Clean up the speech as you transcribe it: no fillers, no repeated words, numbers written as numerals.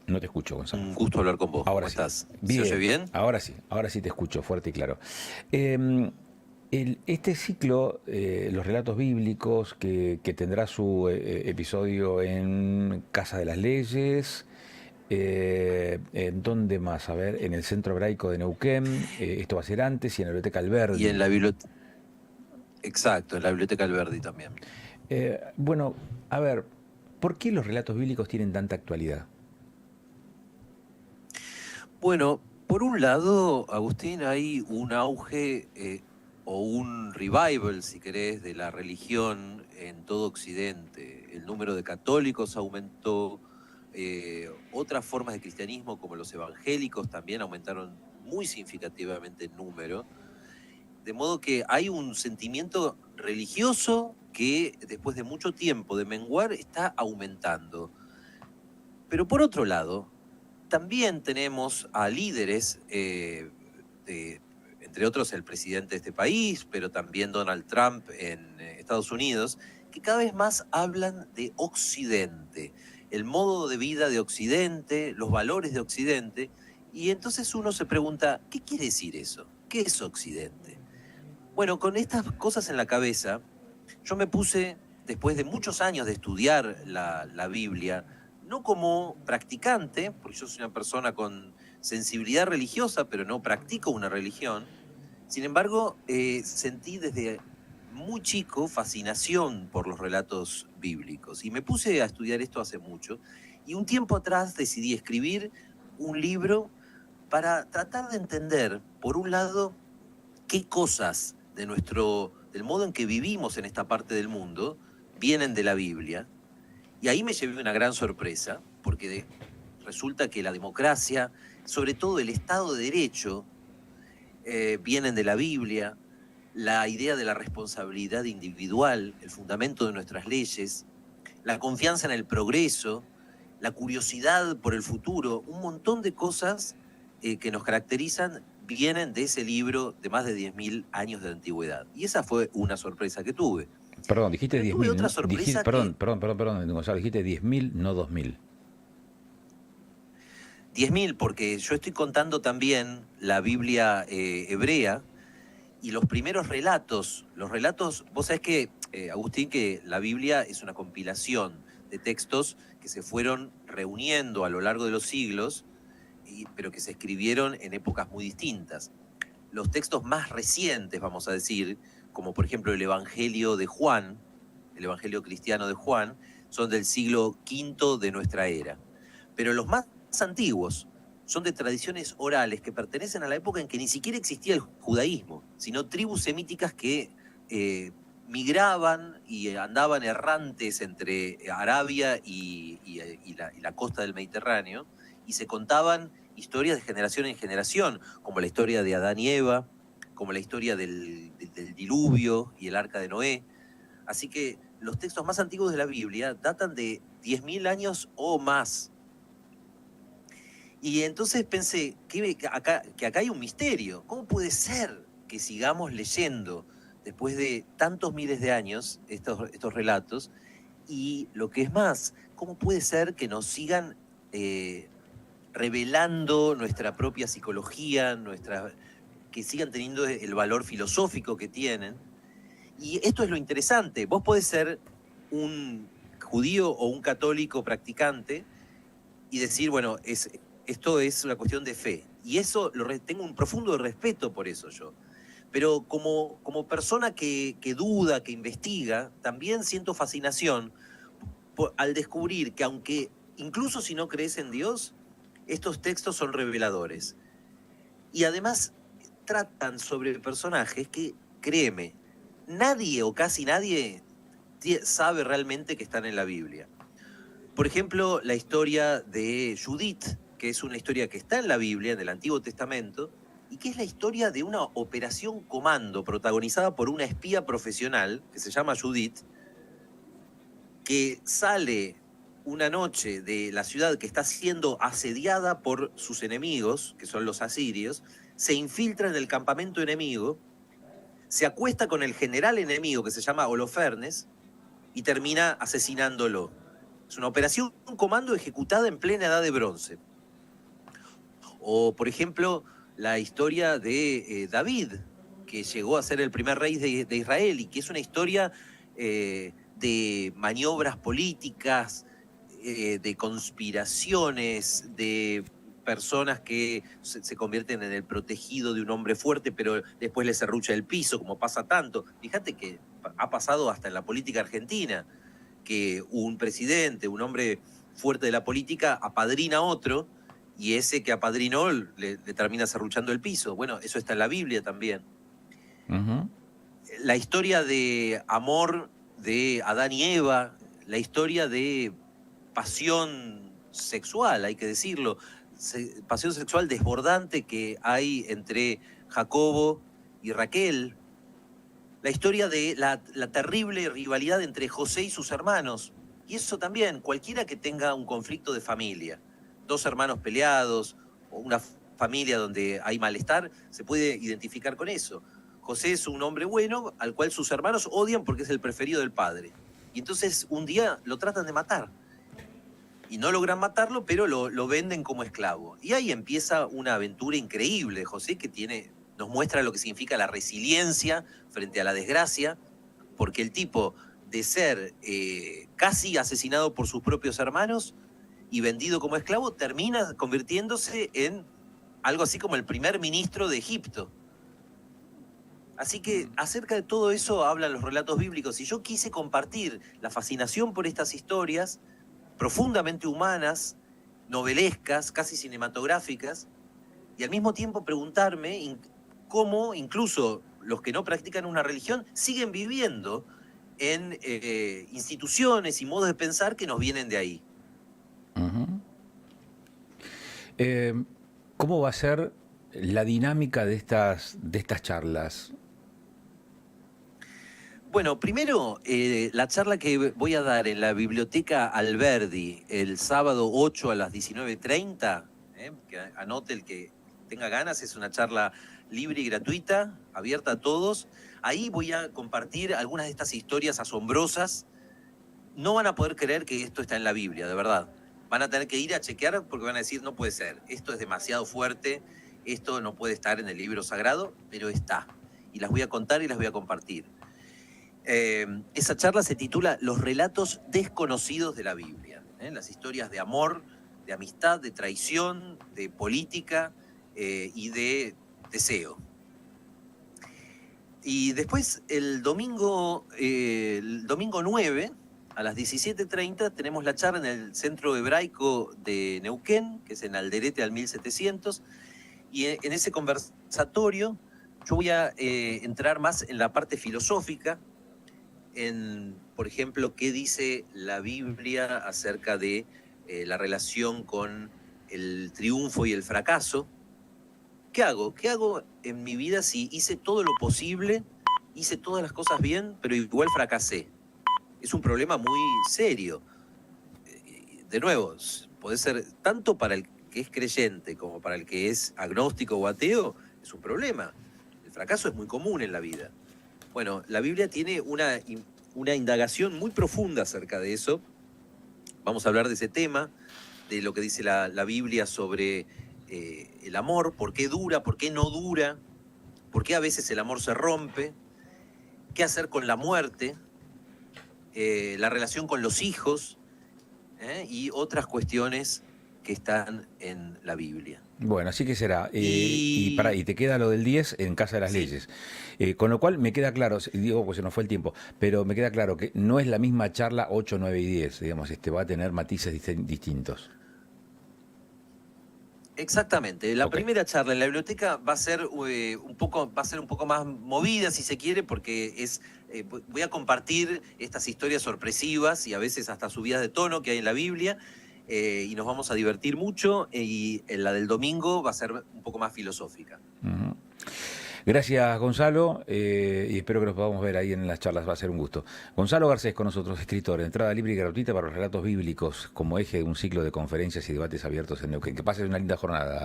No te escucho, Gonzalo. Un gusto hablar con vos. Ahora ¿Cómo sí. estás? ¿Se oye Bien, bien? ahora sí te escucho fuerte y claro. Eh, este ciclo, los relatos bíblicos, que tendrá su episodio en Casa de las Leyes, ¿en dónde más? A ver, en el Centro Hebraico de Neuquén, esto va a ser antes, y en la Biblioteca Y en Alberdi. la biblioteca, exacto, en la biblioteca Alberdi también. Bueno, a ver, ¿por qué los relatos bíblicos tienen tanta actualidad? Bueno, por un lado, Agustín, hay un auge o un revival, si querés, de la religión en todo Occidente. El número de católicos aumentó, otras formas de cristianismo, como los evangélicos, también aumentaron muy significativamente en número. De modo que hay un sentimiento religioso que después de mucho tiempo de menguar está aumentando. Pero por otro lado, también tenemos a líderes, entre otros el presidente de este país, pero también Donald Trump en Estados Unidos, que cada vez más hablan de Occidente, el modo de vida de Occidente, los valores de Occidente, y entonces uno se pregunta, ¿qué quiere decir eso? ¿Qué es Occidente? Bueno, con estas cosas en la cabeza, yo me puse, después de muchos años de estudiar la Biblia, no como practicante, porque yo soy una persona con sensibilidad religiosa, pero no practico una religión. Sin embargo, sentí desde muy chico fascinación por los relatos bíblicos y me puse a estudiar esto hace mucho. Y un tiempo atrás decidí escribir un libro para tratar de entender, por un lado, qué cosas del modo en que vivimos en esta parte del mundo vienen de la Biblia. Y ahí me llevé una gran sorpresa, porque resulta que la democracia, sobre todo el Estado de Derecho, vienen de la Biblia, la idea de la responsabilidad individual, el fundamento de nuestras leyes, la confianza en el progreso, la curiosidad por el futuro, un montón de cosas que nos caracterizan vienen de ese libro de más de 10.000 años de antigüedad. Y esa fue una sorpresa que tuve. Perdón, dijiste Pero diez tuve otra mil, dijiste, sorpresa que perdón, Gonzalo, dijiste 10.000, no 2.000. 10.000, porque yo estoy contando también la Biblia hebrea y los primeros relatos. Los relatos, vos sabés que, Agustín, que la Biblia es una compilación de textos que se fueron reuniendo a lo largo de los siglos pero que se escribieron en épocas muy distintas. Los textos más recientes, vamos a decir, como por ejemplo el Evangelio de Juan, el Evangelio cristiano de Juan, son del siglo V de nuestra era. Pero los más antiguos son de tradiciones orales que pertenecen a la época en que ni siquiera existía el judaísmo, sino tribus semíticas que migraban y andaban errantes entre Arabia y la costa del Mediterráneo, y se contaban historias de generación en generación, como la historia de Adán y Eva, como la historia del diluvio y el arca de Noé. Así que los textos más antiguos de la Biblia datan de 10.000 años o más. Y entonces pensé que acá hay un misterio. ¿Cómo puede ser que sigamos leyendo después de tantos miles de años estos relatos? Y lo que es más, ¿cómo puede ser que nos sigan revelando nuestra propia psicología, que sigan teniendo el valor filosófico que tienen? Y esto es lo interesante. Vos podés ser un judío o un católico practicante y decir, bueno, esto es una cuestión de fe. Y eso tengo un profundo respeto por eso yo. Pero como persona que duda, que investiga, también siento fascinación al descubrir que aunque, incluso si no crees en Dios, estos textos son reveladores. Y además tratan sobre personajes que, créeme, nadie o casi nadie sabe realmente que están en la Biblia. Por ejemplo, la historia de Judith, que es una historia que está en la Biblia, en el Antiguo Testamento, y que es la historia de una operación comando protagonizada por una espía profesional que se llama Judith, que sale una noche de la ciudad que está siendo asediada por sus enemigos, que son los asirios, se infiltra en el campamento enemigo, se acuesta con el general enemigo que se llama Holofernes y termina asesinándolo. Es una operación, un comando ejecutada en plena edad de bronce. O, por ejemplo, la historia de David, que llegó a ser el primer rey de Israel y que es una historia de maniobras políticas, de conspiraciones, de personas que se convierten en el protegido de un hombre fuerte, pero después le serrucha el piso, como pasa tanto. Fíjate que ha pasado hasta en la política argentina, que un presidente, un hombre fuerte de la política, apadrina a otro, y ese que apadrinó le termina serruchando el piso. Bueno, eso está en la Biblia también. Ujú. La historia de amor de Adán y Eva, la historia de pasión sexual, hay que decirlo, pasión sexual desbordante que hay entre Jacobo y Raquel, la historia de la terrible rivalidad entre José y sus hermanos. Y eso también, cualquiera que tenga un conflicto de familia, dos hermanos peleados, o una familia donde hay malestar, se puede identificar con eso. José es un hombre bueno al cual sus hermanos odian porque es el preferido del padre. Y entonces un día lo tratan de matar. Y no logran matarlo, pero lo venden como esclavo. Y ahí empieza una aventura increíble de José que nos muestra lo que significa la resiliencia frente a la desgracia, porque el tipo de ser casi asesinado por sus propios hermanos y vendido como esclavo, termina convirtiéndose en algo así como el primer ministro de Egipto. Así que acerca de todo eso hablan los relatos bíblicos, y yo quise compartir la fascinación por estas historias profundamente humanas, novelescas, casi cinematográficas, y al mismo tiempo preguntarme cómo incluso los que no practican una religión siguen viviendo en instituciones y modos de pensar que nos vienen de ahí. Ujú. Eh, ¿Cómo va a ser la dinámica de estas charlas? Bueno, primero, la charla que voy a dar en la Biblioteca Alberdi el sábado 8 a las 19:30, que anote el que tenga ganas, es una charla libre y gratuita, abierta a todos. Ahí voy a compartir algunas de estas historias asombrosas. No van a poder creer que esto está en la Biblia, de verdad. Van a tener que ir a chequear porque van a decir, no puede ser, esto es demasiado fuerte, esto no puede estar en el libro sagrado, pero está. Y las voy a contar y las voy a compartir. Esa charla se titula Los relatos desconocidos de la Biblia. Las historias de amor, de amistad, de traición, de política y de deseo. Y después el domingo 9 a las 17:30 tenemos la charla en el Centro Hebraico de Neuquén, que es en Alderete al 1700, y en ese conversatorio yo voy a entrar más en la parte filosófica, por ejemplo, qué dice la Biblia acerca de la relación con el triunfo y el fracaso. ¿Qué hago? ¿Qué hago en mi vida si hice todo lo posible, hice todas las cosas bien, pero igual fracasé? Es un problema muy serio. De nuevo, puede ser tanto para el que es creyente como para el que es agnóstico o ateo, es un problema. El fracaso es muy común en la vida. Bueno, la Biblia tiene una indagación muy profunda acerca de eso. Vamos a hablar de ese tema, de lo que dice la Biblia sobre el amor, por qué dura, por qué no dura, por qué a veces el amor se rompe, qué hacer con la muerte, la relación con los hijos y otras cuestiones que están en la Biblia. Bueno, así que será. Y te queda lo del 10 en Casa de las Leyes. Con lo cual me queda claro, digo, pues se nos fue el tiempo, pero me queda claro que no es la misma charla 8, 9 y 10, digamos, va a tener matices distintos. Exactamente. La primera charla en la biblioteca va a ser un poco más movida, si se quiere, porque voy a compartir estas historias sorpresivas y a veces hasta subidas de tono que hay en la Biblia, y nos vamos a divertir mucho, y la del domingo va a ser un poco más filosófica. Uh-huh. Gracias, Gonzalo, y espero que nos podamos ver ahí en las charlas, va a ser un gusto. Gonzalo Garcés con nosotros, escritor, entrada libre y gratuita para los relatos bíblicos como eje de un ciclo de conferencias y debates abiertos en Neuquén. Que pases una linda jornada.